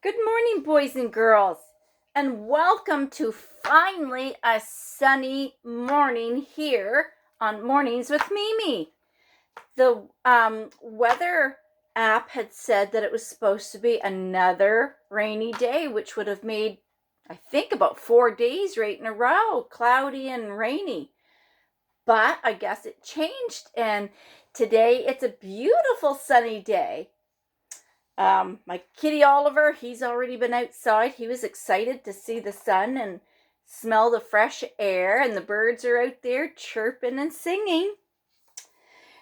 Good morning, boys and girls, and welcome to finally a sunny morning here on Mornings with Mimi. The weather app had said that it was supposed to be another rainy day, which would have made, I think, about 4 days right in a row, cloudy and rainy. But I guess it changed, and today it's a beautiful sunny day. My kitty Oliver, he's already been outside. He was excited to see the sun and smell the fresh air, and the birds are out there chirping and singing.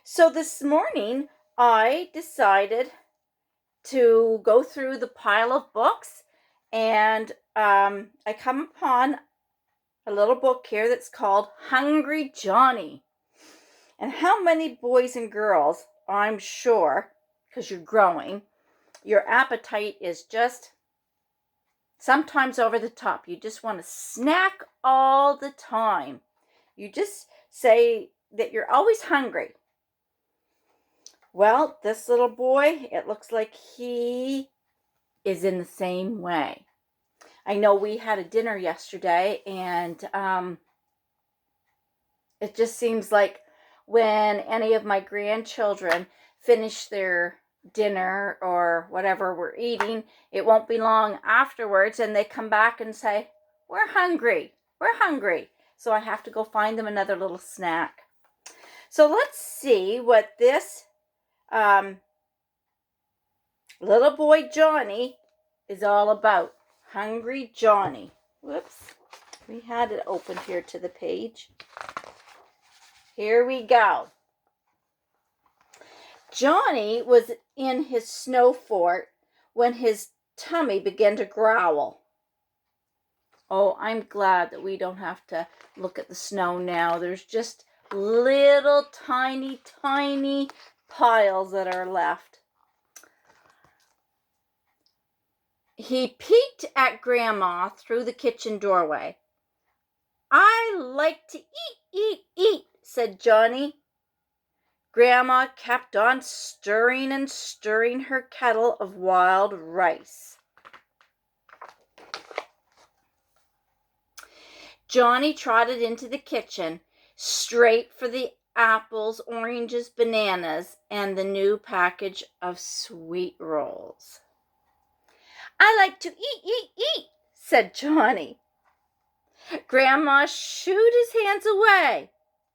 So this morning, I decided to go through the pile of books, and I come upon a little book here that's called Hungry Johnny. And how many boys and girls, I'm sure, because you're growing, your appetite is just sometimes over the top. You just want to snack all the time. You just say that you're always hungry. Well, this little boy, it looks like he is in the same way. I know we had a dinner yesterday, and it just seems like when any of my grandchildren finish their dinner or whatever we're eating, it won't be long afterwards and they come back and say, we're hungry. So I have to go find them another little snack. So let's see what this little boy Johnny is all about. Hungry Johnny. Whoops. We had it open here to the page. Here we go. Johnny was in his snow fort when his tummy began to growl. Oh, I'm glad that we don't have to look at the snow now. There's just little tiny piles that are left. He peeked at Grandma through the kitchen doorway. I like to eat, said Johnny. Grandma kept on stirring and stirring her kettle of wild rice. Johnny trotted into the kitchen, straight for the apples, oranges, bananas, and the new package of sweet rolls. I like to eat, said Johnny. Grandma shooed his hands away.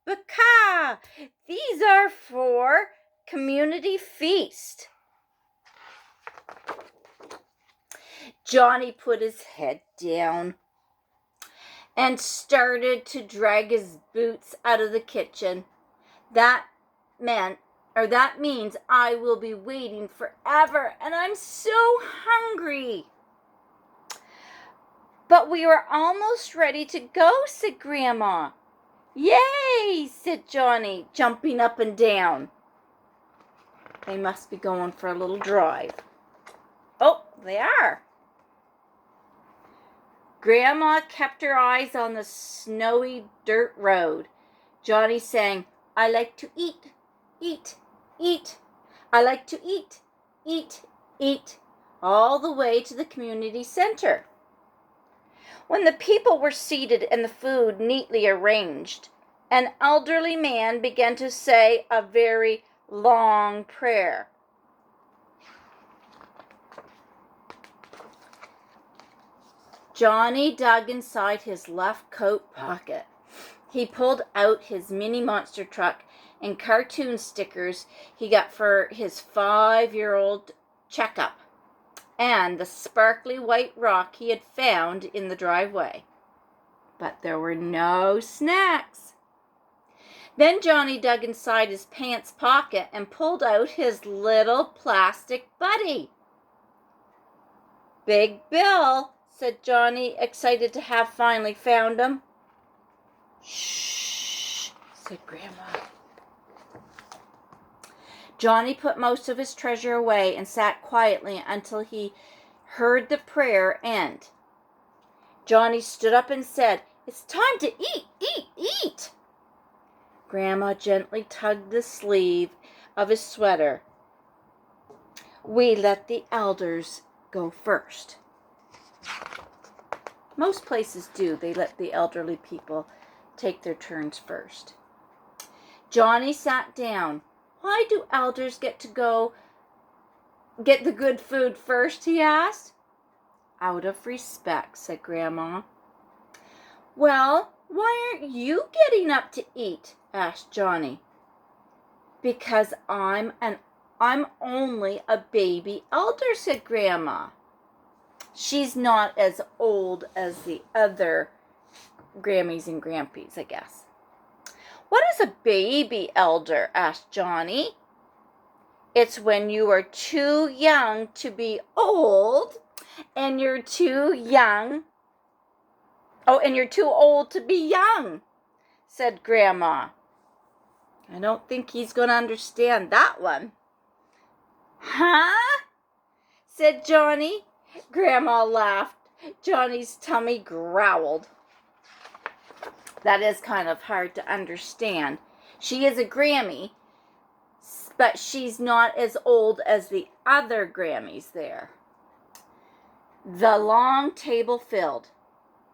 Baka! These are for community feast. Johnny put his head down and started to drag his boots out of the kitchen. That means I will be waiting forever, and I'm so hungry. But we are almost ready to go, said Grandma. Yay, said Johnny, jumping up and down. They must be going for a little drive. Oh, they are. Grandma kept her eyes on the snowy dirt road. Johnny sang, I like to eat. I like to eat, all the way to the community center. When the people were seated and the food neatly arranged, an elderly man began to say a very long prayer. Johnny dug inside his left coat pocket. He pulled out his mini monster truck and cartoon stickers he got for his 5-year-old checkup, and the sparkly white rock he had found in the driveway. But there were no snacks. Then Johnny dug inside his pants pocket and pulled out his little plastic buddy. Big Bill, said Johnny, excited to have finally found him. Shh, said Grandma. Johnny put most of his treasure away and sat quietly until he heard the prayer end. Johnny stood up and said, It's time to eat. Grandma gently tugged the sleeve of his sweater. We let the elders go first. Most places do. They let the elderly people take their turns first. Johnny sat down. Why do elders get to get the good food first, he asked. Out of respect, said Grandma. Well, why aren't you getting up to eat? Asked Johnny. Because I'm only a baby elder, said Grandma. She's not as old as the other Grammies and Grampies, I guess. What is a baby elder? Asked Johnny. It's when you are too young to be old and you're too old to be young, said Grandma. I don't think he's going to understand that one. Huh? Said Johnny. Grandma laughed. Johnny's tummy growled. That is kind of hard to understand. She is a Grammy, but she's not as old as the other Grammys there. The long table filled.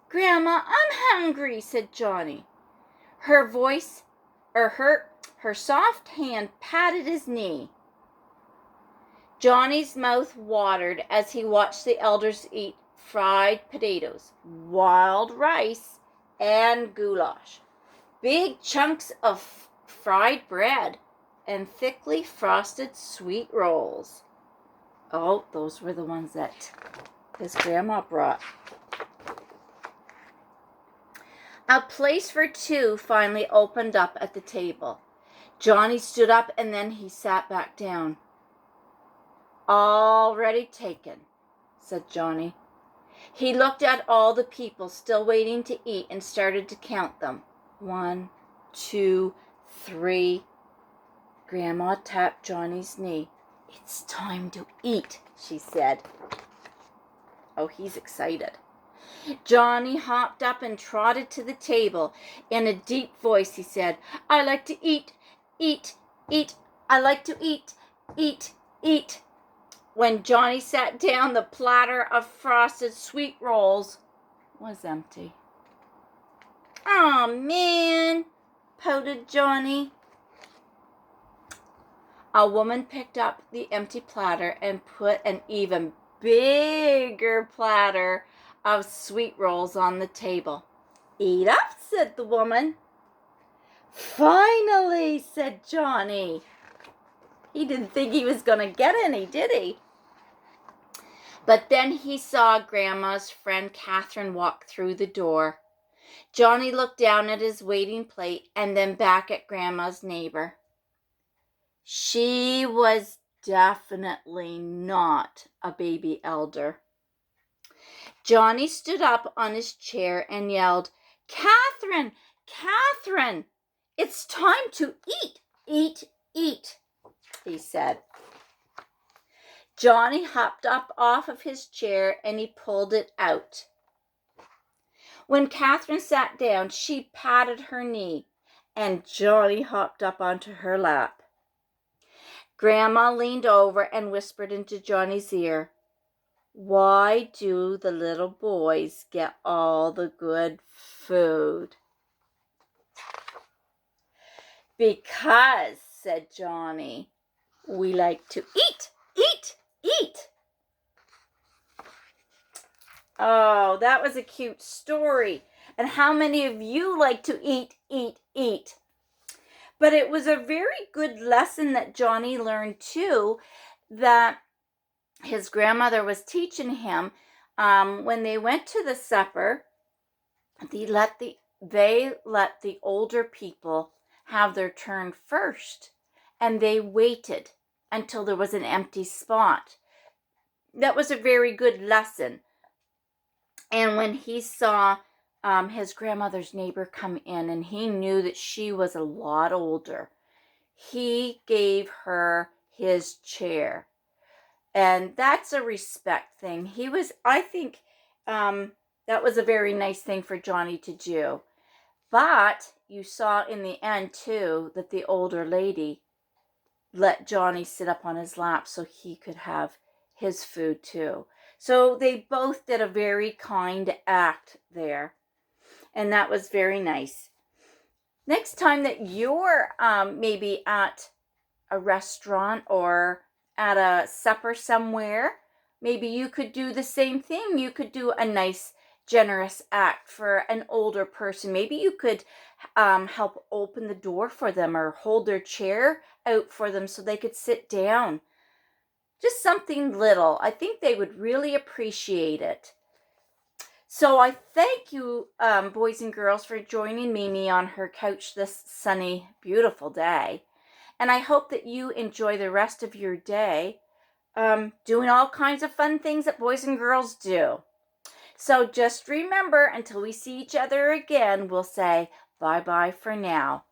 Grandma, I'm hungry, said Johnny. Her soft hand patted his knee. Johnny's mouth watered as he watched the elders eat fried potatoes, wild rice, and goulash, big chunks of fried bread, and thickly frosted sweet rolls. Oh, those were the ones that his grandma brought. A place for two finally opened up at the table. Johnny stood up and then he sat back down. Already taken, said Johnny. He looked at all the people still waiting to eat and started to count them. 1, 2, 3. Grandma tapped Johnny's knee. It's time to eat, she said. Oh, he's excited. Johnny hopped up and trotted to the table. In a deep voice, he said, I like to eat, eat, eat. I like to eat, eat, eat. When Johnny sat down, the platter of frosted sweet rolls was empty. Aw, man, pouted Johnny. A woman picked up the empty platter and put an even bigger platter of sweet rolls on the table. Eat up, said the woman. Finally, said Johnny. He didn't think he was going to get any, did he? But then he saw Grandma's friend Catherine walk through the door. Johnny looked down at his waiting plate and then back at Grandma's neighbor. She was definitely not a baby elder. Johnny stood up on his chair and yelled, Catherine, Catherine, it's time to eat, eat, eat, he said. Johnny hopped up off of his chair and he pulled it out. When Catherine sat down, she patted her knee and Johnny hopped up onto her lap. Grandma leaned over and whispered into Johnny's ear, Why do the little boys get all the good food? Because, said Johnny, we like to eat, eat, eat. Oh, that was a cute story. And how many of you like to eat, eat, eat? But it was a very good lesson that Johnny learned too, that his grandmother was teaching him. When they went to the supper, they let the older people have their turn first, and they waited until there was an empty spot. That was a very good lesson. And when he saw his grandmother's neighbor come in and he knew that she was a lot older, he gave her his chair. And that's a respect thing. I think that was a very nice thing for Johnny to do. But you saw in the end too that the older lady let Johnny sit up on his lap so he could have his food too. So they both did a very kind act there. And that was very nice. Next time that you're maybe at a restaurant or at a supper somewhere, maybe you could do the same thing. You could do a nice, generous act for an older person. Maybe you could help open the door for them or hold their chair out for them so they could sit down. Just something little. I think they would really appreciate it. So I thank you, boys and girls, for joining Mimi on her couch this sunny, beautiful day. And I hope that you enjoy the rest of your day doing all kinds of fun things that boys and girls do. So just remember, until we see each other again, we'll say bye-bye for now.